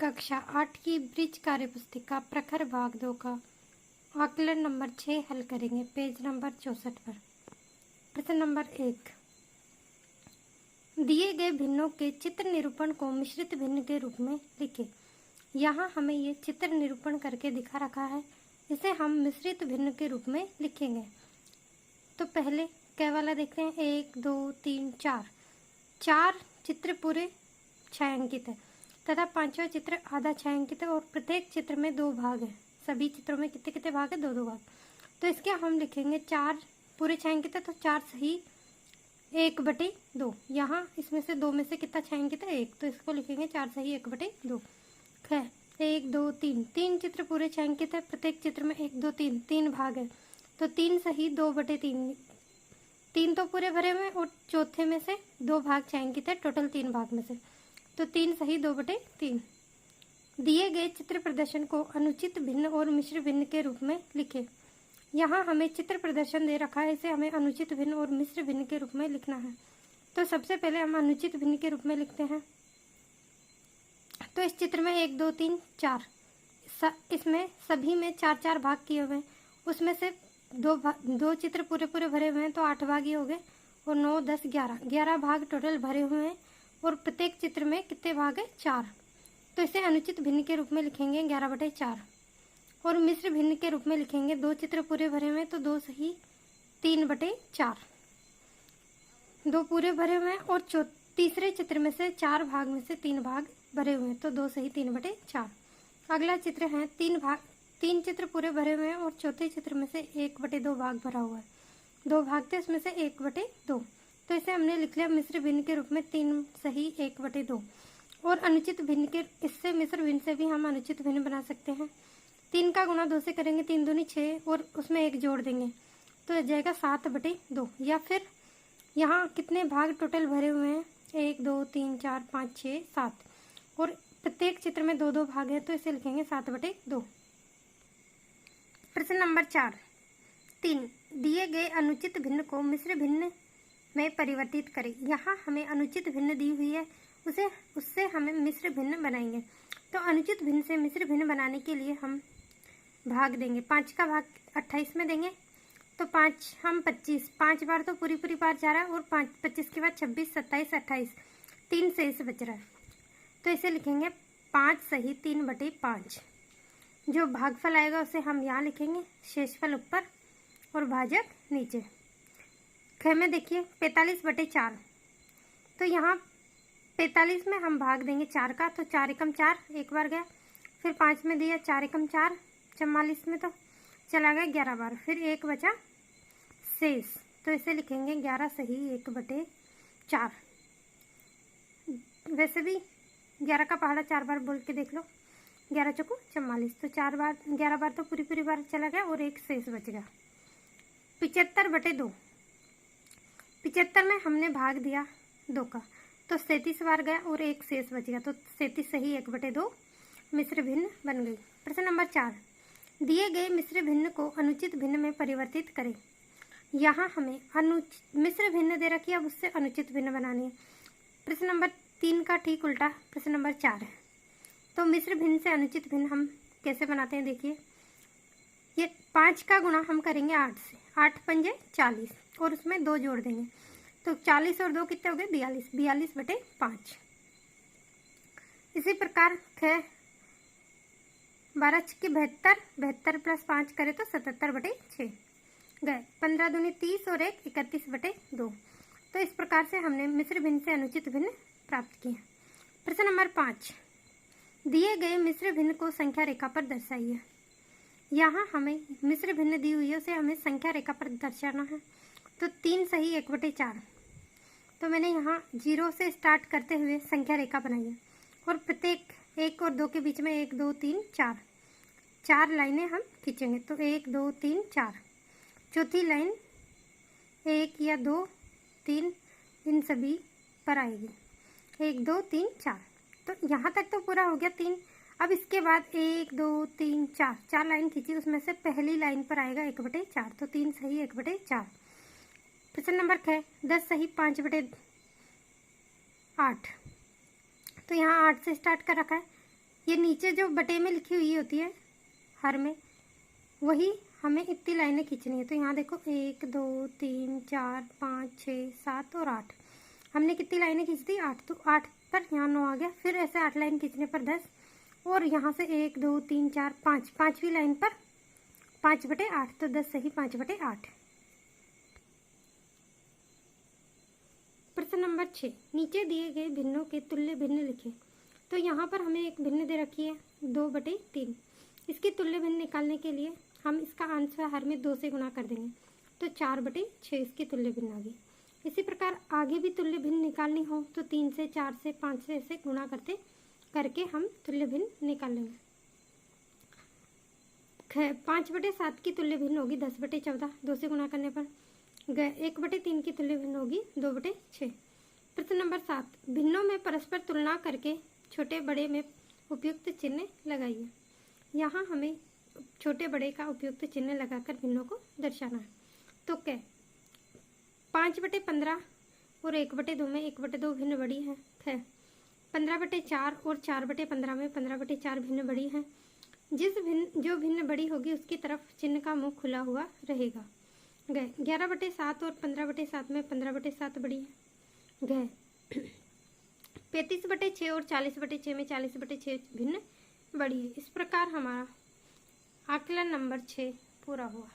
कक्षा 8 की ब्रिज कार्य पुस्तिका प्रखर भाग 2 का आकलन नंबर 6 हल करेंगे। पेज नंबर 64 पर प्रश्न नंबर 1, दिए गए भिन्नों के चित्र निरूपण को मिश्रित भिन्न के रूप में लिखें। यहाँ हमें ये चित्र निरूपण करके दिखा रखा है, इसे हम मिश्रित भिन्न के रूप में लिखेंगे। तो पहले क्या वाला देखते हैं, 1 2 3 4 चार चित्र पूरे छायांकित है तथा पांचवा चित्र आधा छायांकित है और प्रत्येक चित्र में 2 भाग है। सभी चित्रों में कितने कितने भाग है, 2 भाग। तो इसके हम लिखेंगे 4 पूरे छायांकित है तो 4 सही 1/2। यहाँ इसमें से 2 में से कितना छायांकित है, 1, तो इसको लिखेंगे 4 सही 1/2। 1 2 3 3 चित्र पूरे छायांकित है, प्रत्येक चित्र में 1 2 3 3 भाग है तो 3 सही 2/3। 3 तो पूरे भरे हुए और चौथे में से 2 भाग छायांकित है, टोटल 3 भाग में से, तो 3 सही 2/3। दिए गए चित्र प्रदर्शन को अनुचित भिन्न और मिश्र भिन्न के रूप में लिखें। यहाँ हमें चित्र प्रदर्शन दे रखा है, इसे हमें अनुचित भिन्न और मिश्र भिन्न के रूप में लिखना है। तो सबसे पहले हम अनुचित भिन्न के रूप में लिखते हैं। तो इस चित्र में 1 2 3 4 इसमें सभी में 4 भाग किए हुए हैं, उसमें से 2 चित्र पूरे भरे हुए हैं तो 8 भाग ही हो गए और 9 10 11 भाग टोटल भरे हुए हैं और प्रत्येक चित्र में कितने भाग है, 4। तो इसे अनुचित भिन्न के रूप में लिखेंगे 11/4 और मिश्र भिन्न के रूप में लिखेंगे 2 चित्र पूरे भरे हुए हैं तो 2 सही 3/4। 2 पूरे भरे हुए हैं और तीसरे चित्र में से 4 भाग में से 3 भाग भरे हुए हैं तो 2 सही 3/4। अगला चित्र है 3 चित्र पूरे भरे हुए हैं और चौथे चित्र में से 1/2 भाग भरा हुआ है। 2 भाग थे उसमें से 1/2, तो इसे हमने लिख लिया मिश्र भिन्न के रूप में 3 सही 1/2। और अनुचित भिन्न के, इससे मिश्र भिन्न से भी हम अनुचित भिन्न बना सकते हैं। 3 का गुणा 2 से करेंगे, 3 दूनी 6 और उसमें 1 जोड़ देंगे तो जाएगा 7/2। या फिर यहाँ कितने भाग टोटल भरे हुए हैं, 1 2 3 4 5 6 7 और प्रत्येक चित्र में 2 भाग है तो इसे लिखेंगे 7/2। प्रश्न नंबर 4, 3, दिए गए अनुचित भिन्न को मिश्र भिन्न में परिवर्तित करें। यहाँ हमें अनुचित भिन्न दी हुई है, उससे हमें मिश्र भिन्न बनाएंगे। तो अनुचित भिन्न से मिश्र भिन्न बनाने के लिए हम भाग देंगे। 5 का भाग 28 में देंगे तो 5 हम 25, 5 बार तो पूरी बार जा रहा है और 25 के बाद 26 27 28 3 शेष बच रहा है तो इसे लिखेंगे 5 सही 3/5। जो भागफल आएगा उसे हम यहाँ लिखेंगे, शेषफल ऊपर और भाजक नीचे। ख में देखिए 45/4, तो यहाँ 45 में हम भाग देंगे 4 का, तो 4 एकम 4 एक बार गया, फिर 5 में दिया 4 एकम 4 44 में तो चला गया 11 बार, फिर 1 बचा शेष, तो इसे लिखेंगे 11 सही 1/4। वैसे भी 11 का पहाड़ा 4 बार बोल के देख लो, 11 चौको 44, तो 11 बार तो पूरी बार चला गया और 1 शेष बच गया। 75/2, 75 में हमने भाग दिया 2 का तो 37 बार गया और 1 शेष बच गया, तो 37 सही 1/2 मिश्र भिन्न बन गई। प्रश्न नंबर 4, दिए गए मिश्र भिन्न को अनुचित भिन्न में परिवर्तित करें। यहाँ हमें मिश्र भिन्न दे रखी है, अब उससे अनुचित भिन्न बनानी है। प्रश्न नंबर 3 का ठीक उल्टा प्रश्न नंबर 4 है। तो मिश्र भिन्न से अनुचित भिन्न हम कैसे बनाते हैं, देखिए ये 5 का गुणा हम करेंगे 8 से, 8 पंजे 40 और उसमें 2 जोड़ देंगे तो 40 और 2 कितने हो गए, 42, 42/5। इसी प्रकार 12 के 72 प्लस 5 करें तो 77/6 गए, 15 दूनी 30 और 1 31/2। तो इस प्रकार से हमने मिश्र भिन्न से अनुचित भिन्न प्राप्त किया। प्रश्न नंबर 5, दिए गए मिश्र भिन्न को संख्या रेखा पर दर्शाइए। यहाँ हमें मिश्र भिन्न दी हुई है, उसे हमें संख्या रेखा पर दर्शाना है। तो 3 सही 1/4, तो मैंने यहाँ 0 से स्टार्ट करते हुए संख्या रेखा बनाई है और प्रत्येक 1 और 2 के बीच में 1 2 3 4 लाइनें हम खींचेंगे। तो 1 2 3 4, चौथी लाइन 1 या 2 3 इन सभी पर आएगी, 1 2 3 4, तो यहाँ तक तो पूरा हो गया 3। अब इसके बाद 1 2 3 4 लाइन खींची, उसमें से पहली लाइन पर आएगा 1/4, तो 3 सही 1/4। प्रश्न नंबर 6, 10 सही 5/8, तो यहाँ 8 से स्टार्ट कर रखा है ये नीचे जो बटे में लिखी हुई होती है हर में, वही हमें इतनी लाइनें खींचनी है। तो यहाँ देखो 1 2 3 4 5 6 7 और 8, हमने कितनी लाइनें खींच दी 8, तो 8 पर यहाँ 9 आ गया। फिर ऐसे 8 लाइन खींचने पर 10, और यहाँ से 1 2 3 4 5, पाँचवीं लाइन पर 5/8, तो 10 सही 5/8। प्रश्न नंबर 6, नीचे दिए गए भिन्नों के तुल्य भिन्न लिखें। तो यहाँ पर हमें एक भिन्न दे रखी है 2/3, इसकी तुल्य भिन्न निकालने के लिए हम इसका अंश हर में 2 से गुणा कर देंगे, तो 4/6 इसकी तुल्य भिन्न आ गई। इसी प्रकार आगे भी तुल्य भिन्न निकालनी हो तो 3 से 4 से 5 से ऐसे गुणा करके हम तुल्य भिन्न निकाल लेंगे। 5/7 की तुल्य भिन्न होगी 10/14, 2 से गुणा करने पर। 1/3 की तुल्य भिन्न होगी 2/6। प्रश्न नंबर 7, भिन्नों में परस्पर तुलना करके छोटे बड़े में उपयुक्त चिन्ह लगाइए। यहाँ हमें छोटे बड़े का उपयुक्त चिन्ह लगाकर भिन्नों को दर्शाना है। तो क्या 5/15 और 1/2 में 1/2 भिन्न बड़ी है। 15/4 और 4/15 में 15/4 भिन्न बड़ी है। जो भिन्न बड़ी होगी उसकी तरफ चिन्ह का मुंह खुला हुआ रहेगा। 11/7 और 15/7 में 15/7 बड़ी है। 35/6 और 40/6 में 40/6 भिन्न बड़ी है। इस प्रकार हमारा आकलन नंबर 6 पूरा हुआ।